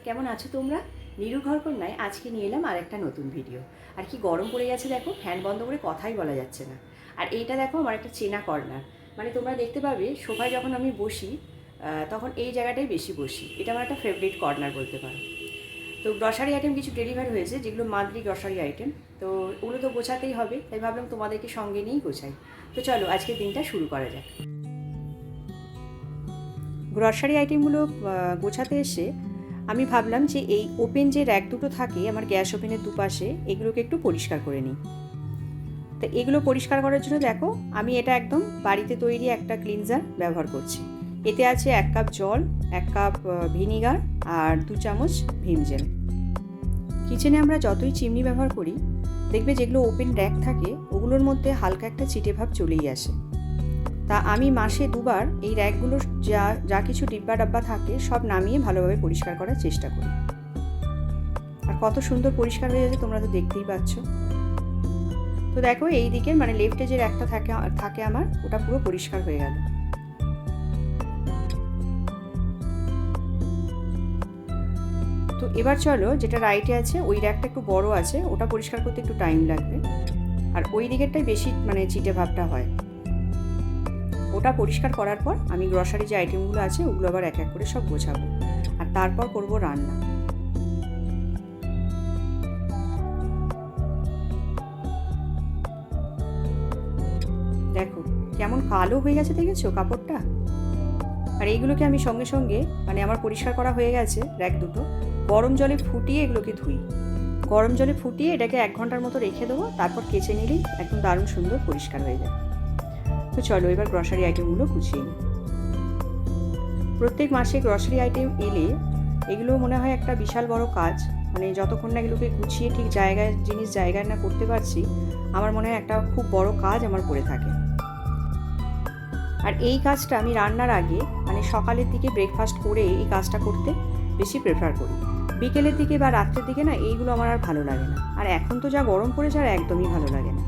কেমন আছো তোমরা? নীরু ঘরকন্যায় আজকে নিয়ে এলাম আর একটা নতুন ভিডিও। আর কি গরম পড়ে গেছে দেখো, ফ্যান বন্ধ করে কথাই বলা যাচ্ছে না। আর এইটা দেখো আমার একটা চেনা কর্নার, মানে তোমরা দেখতে পাবে সোফায় যখন আমি বসি তখন এই জায়গাটাই বেশি বসি। এটা আমার একটা ফেভারিট কর্নার বলতে পারো। তো গ্রসারি আইটেম কিছু ডেলিভারি হয়েছে, যেগুলো মান্থলি গ্রসারি আইটেম, তো ওগুলো তো গোছাতেই হবে, তাই ভাবলাম তোমাদেরকে সঙ্গে নিয়েই গোছাই। তো চলো আজকের দিনটা শুরু করা যাক। গ্রসারি আইটেমগুলো গোছাতে এসে আমি ভাবলাম যে এই ওপেন যে র্যাক দুটো থাকে আমার গ্যাস ওভেনের দুপাশে, এগুলোকে একটু পরিষ্কার করে নিই। তো এগুলো পরিষ্কার করার জন্য দেখো আমি এটা একদম বাড়িতে তৈরি একটা ক্লিনজার ব্যবহার করছি। এতে আছে 1 কাপ জল, 1 কাপ ভিনিগার আর 2 চামচ ভিম জেল। কিচেনে আমরা যতই চিমনি ব্যবহার করি দেখবে যেগুলো ওপেন র্যাক থাকে ওগুলোর মধ্যে হালকা একটা চিটে ভাব চলেই আসে। তা আমি মাসে 2 বার এই র্যাকগুলোর যা কিছু ডিব্বা ডাব্বা থাকে সব নামিয়ে ভালোভাবে পরিষ্কার করার চেষ্টা করি। আর কত সুন্দর পরিষ্কার হয়ে যাচ্ছে তোমরা তো দেখতেই পাচ্ছ। তো দেখো এই দিকের মানে লেফটে যে র্যাকটা থাকে আমার, ওটা পুরো পরিষ্কার হয়ে গেল। তো এবার চলো যেটা রাইটে আছে ওই র্যাকটা একটু বড় আছে, ওটা পরিষ্কার করতে একটু টাইম লাগবে। আর ওই দিকেরটাই বেশি মানে চিটে ভাবটা হয়। ওটা পরিষ্কার করার পর আমি গ্রসারি যে আইটেমগুলো আছে ওগুলো আবার এক এক করে সব গোছাবো, আর তারপর করব রান্না। দেখো কেমন কালো হয়ে গেছে, দেখেছো কাপড়টা? আর এইগুলোকে আমি সঙ্গে সঙ্গে মানে আমার পরিষ্কার করা হয়ে গেছে র্যাক দুটো, গরম জলে ফুটিয়ে এগুলোকে ধুই। গরম জলে ফুটিয়ে এটাকে 1 ঘন্টার মতো রেখে দেবো, তারপর কেচে নিলেই একদম দারুণ সুন্দর পরিষ্কার হয়ে যায়। তো চলো এবার গ্রসারি আইটেমগুলো গুছিয়ে নিই। প্রত্যেক মাসে গ্রসারি আইটেম এলে এগুলো মনে হয় একটা বিশাল বড় কাজ, মানে যতক্ষণ না এগুলোকে গুছিয়ে ঠিক জায়গায় না করতে পারছি আমার মনে হয় একটা খুব বড় কাজ আমার পড়ে থাকে। আর এই কাজটা আমি রান্নার আগে মানে সকালের দিকে ব্রেকফাস্ট করে এই কাজটা করতে বেশি প্রেফার করি। বিকেলের দিকে বা রাত্রের দিকে না এইগুলো আমার আর ভালো লাগে না। আর এখন তো যা গরম পড়েছে আর একদমই ভালো লাগে না।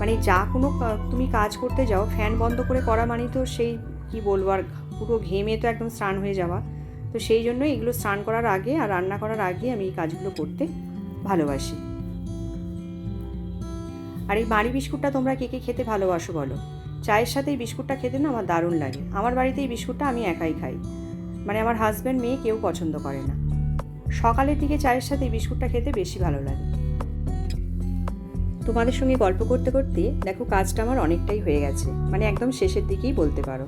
মানে যা কোনো তুমি কাজ করতে যাও ফ্যান বন্ধ করে করা মানে তো সেই কি বলবো, আর পুরো ঘেমে তো একদম স্নান হয়ে যাওয়া। তো সেই জন্য এগুলো স্নান করার আগে আর রান্না করার আগে আমি এই কাজগুলো করতে ভালোবাসি। আর এই মারি বিস্কুটটা তোমরা কে কে খেতে ভালোবাসো বলো? চায়ের সাথে এই বিস্কুটটা খেতে না আমার দারুণ লাগে। আমার বাড়িতে এই বিস্কুটটা আমি একাই খাই, মানে আমার হাজব্যান্ড মেয়ে কেউ পছন্দ করে না। সকালের দিকে চায়ের সাথে এই বিস্কুটটা খেতে বেশি ভালো লাগে। তোমাদের সঙ্গে গল্প করতে করতে দেখো কাজটা আমার অনেকটাই হয়ে গেছে, মানে একদম শেষের দিকেই বলতে পারো।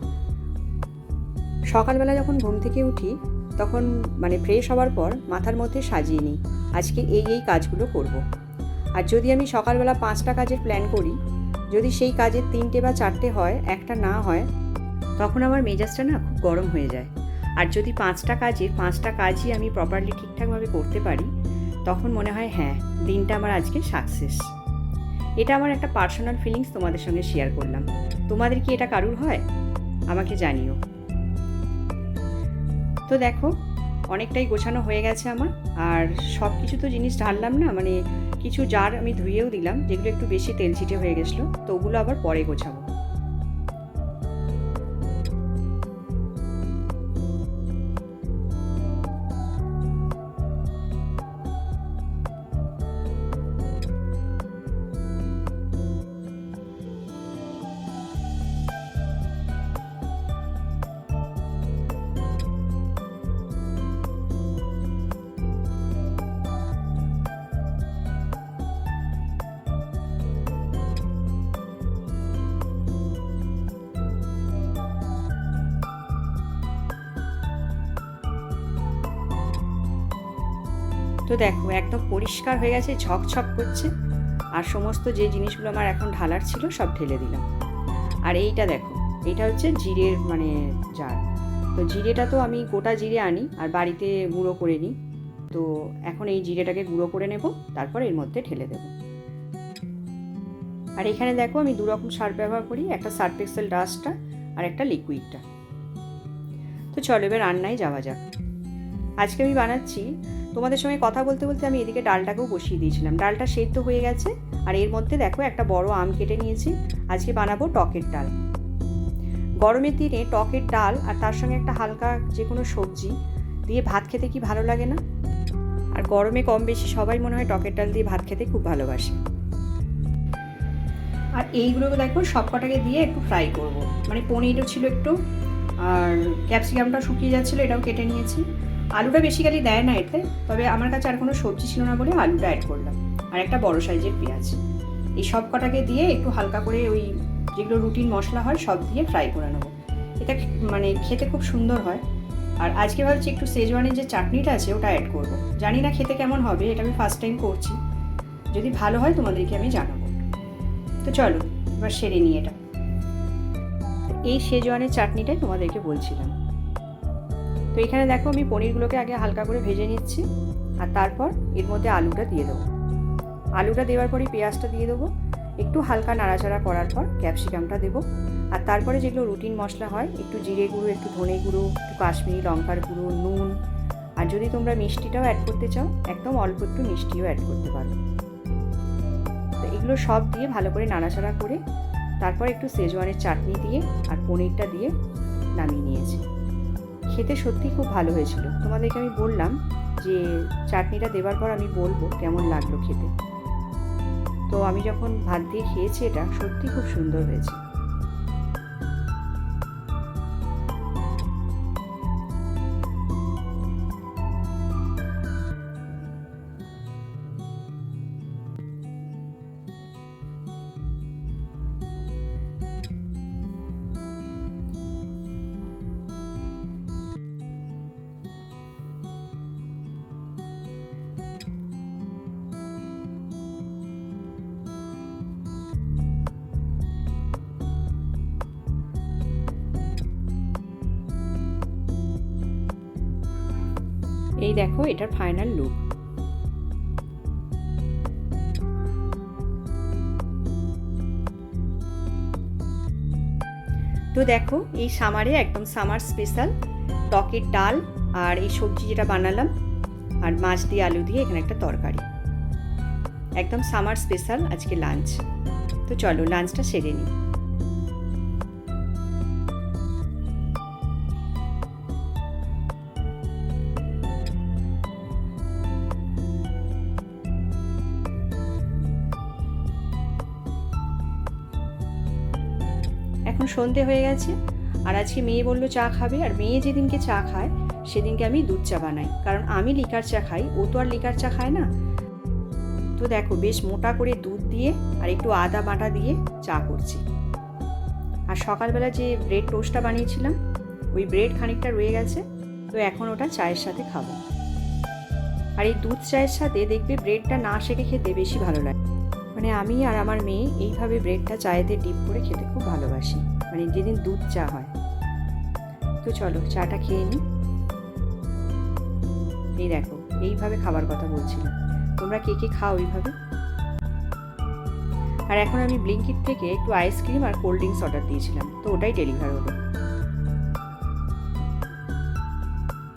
সকালবেলা যখন ঘুম থেকে উঠি তখন মানে ফ্রেশ হওয়ার পর মাথার মধ্যে সাজিয়ে নিই আজকে এই কাজগুলো করব। আর যদি আমি সকালবেলা 5টা কাজের প্ল্যান করি, যদি সেই কাজের 3টে বা 4টে হয়, একটা না হয়, তখন আমার মেজাজটা না খুব গরম হয়ে যায়। আর যদি 5টা কাজই আমি প্রপারলি ঠিকঠাকভাবে করতে পারি তখন মনে হয় হ্যাঁ দিনটা আমার আজকে সাকসেস। এটা আমার একটা পার্সোনাল ফিলিংস তোমাদের সঙ্গে শেয়ার করলাম। তোমাদের কি এটা কারুর হয়? আমাকে জানিও। তো দেখো অনেকটাই গোছানো হয়ে গেছে আমার। আর সব কিছু তো জিনিস ঢাললাম না, মানে কিছু জার আমি ধুয়েও দিলাম যেগুলো একটু বেশি তেল ছিটে হয়ে গেছিলো, তো ওগুলো আবার পরে গোছাবো। তো দেখো একদম পরিষ্কার হয়ে গেছে, ঝকঝক করছে। আর সমস্ত যে জিনিসগুলো আমার এখন ঢালার ছিল সব ঢেলে দিলাম। আর এইটা দেখো, এইটা হচ্ছে জিরের মানে জার। তো জিরেটা তো আমি গোটা জিরে আনি আর বাড়িতে গুঁড়ো করে নিই। তো এখন এই জিরেটাকে গুঁড়ো করে নেব, তারপর এর মধ্যে ঢেলে দেব। আর এখানে দেখো আমি 2 রকম সার্ফ ব্যবহার করি, একটা সার্ফ এক্সেল ডাস্টটা আর একটা লিকুইডটা। তো চলো এবার রান্নায় যাওয়া যাক। আজকে আমি বানাচ্ছি, তোমাদের সঙ্গে কথা বলতে বলতে আমি এদিকে ডালটাকেও বসিয়ে দিয়েছিলাম। ডালটা সেদ্ধ হয়ে গেছে। আর এর মধ্যে দেখো একটা বড় আম কেটে নিয়েছি। আজকে বানাবো টকের ডাল। গরমের দিনে টকের ডাল আর তার সঙ্গে একটা হালকা যে কোনো সবজি দিয়ে ভাত খেতে কি ভালো লাগে না? আর গরমে কম বেশি সবাই মনে হয় টকের ডাল দিয়ে ভাত খেতে খুব ভালোবাসে। আর এইগুলোকে দেখো সব কটাকে দিয়ে একটু ফ্রাই করব। মানে পনিরও ছিল একটু, আর ক্যাপসিকামটা শুকিয়ে যাচ্ছিলো, এটাও কেটে নিয়েছি। আলুটা বেসিক্যালি দেয় না এতে, তবে আমার কাছে আর কোনো সবজি ছিল না বলে আলুটা অ্যাড করলাম, আর একটা বড় সাইজের পেঁয়াজ। এই সব কটাকে দিয়ে একটু হালকা করে ওই যেগুলো রুটিন মশলা হয় সব দিয়ে ফ্রাই করে নেবো। এটা মানে খেতে খুব সুন্দর হয়। আর আজকে ভাবছি একটু শেজওয়ানের যে চাটনিটা আছে ওটা অ্যাড করব। জানি না খেতে কেমন হবে, এটা আমি ফার্স্ট টাইম করছি। যদি ভালো হয় তোমাদেরকে আমি জানাবো। তো চলো এবার সেরে নিই এটা। এই শেজওয়ানের চাটনিটাই তোমাদেরকে বলছিলাম। তো এখানে দেখো আমি পনিরগুলোকে আগে হালকা করে ভেজে নিচ্ছি, আর তারপর এর মধ্যে আলুটা দিয়ে দেবো। আলুটা দেওয়ার পরই পেঁয়াজটা দিয়ে দেবো, একটু হালকা নাড়াচাড়া করার পর ক্যাপসিকামটা দেবো। আর তারপরে যেগুলো রুটিন মশলা হয়, একটু জিরে গুঁড়ো, একটু ধনে গুঁড়ো, একটু কাশ্মীরি লঙ্কার গুঁড়ো, নুন, আর যদি তোমরা মিষ্টিটাও অ্যাড করতে চাও একদম অল্প একটু মিষ্টিও অ্যাড করতে পারো। তো এগুলো সব দিয়ে ভালো করে নাড়াচাড়া করে তারপর একটু শেজওয়ানের চাটনি দিয়ে আর পনিরটা দিয়ে নামিয়ে নিয়েছি। খেতে সত্যি খুব ভালো হয়েছিল। তোমাদেরকে আমি বললাম যে চাটনিটা দেওয়ার পর আমি বলবো কেমন লাগলো খেতে। তো আমি যখন ভাত দিয়ে খেয়েছি এটা সত্যি খুব সুন্দর হয়েছে। এই দেখো এটার ফাইনাল লুক। তো দেখো এই সামারে একদম সামার স্পেশাল টকের ডাল আর এই সবজি যেটা বানালাম আর মাছ দিয়ে আলু দিয়ে এখানে একটা তরকারি, একদম সামার স্পেশাল আজকে লাঞ্চ। তো চলো লাঞ্চটা সেরে নিই। এখন সন্ধে হয়ে গেছে, আর আজকে মেয়ে বললো চা খাবে, আর মেয়ে যেদিনকে চা খায় সেদিনকে আমি দুধ চা বানাই, কারণ আমি লিকার চা খাই, ও তো আর লিকার চা খায় না। তো দেখো বেশ মোটা করে দুধ দিয়ে আর একটু আদা বাটা দিয়ে চা করছি। আর সকালবেলা যে ব্রেড টোস্টটা বানিয়েছিলাম ওই ব্রেড খানিকটা রয়ে গেছে, তো এখন ওটা চায়ের সাথে খাবো। আর এই দুধ চায়ের সাথে দেখবে ব্রেডটা না সেঁকে খেতে বেশি ভালো লাগে। মানে আমি আর আমার মেয়ে এইভাবে ব্রেডটা চায়েতে ডিপ করে খেতে খুব ভালোবাসি, মানে যেদিন দুধ চা হয়। তো চলো চাটা খেয়ে নিই। এই দেখো এইভাবে খাবার কথা বলছিলাম, তোমরা কে কে খাও এইভাবে? আর এখন আমি ব্লিঙ্কিট থেকে একটু আইসক্রিম আর কোল্ড ড্রিঙ্কস অর্ডার দিয়েছিলাম, তো ওটাই ডেলিভার হলো।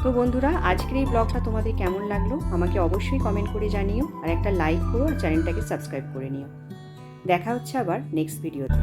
তো বন্ধুরা আজকের এই ব্লগটা তোমাদের কেমন লাগলো আমাকে অবশ্যই কমেন্ট করে জানিও, আর একটা লাইক করো আর চ্যানেলটাকে সাবস্ক্রাইব করে নিও। দেখা হচ্ছে আবার নেক্সট ভিডিওতে।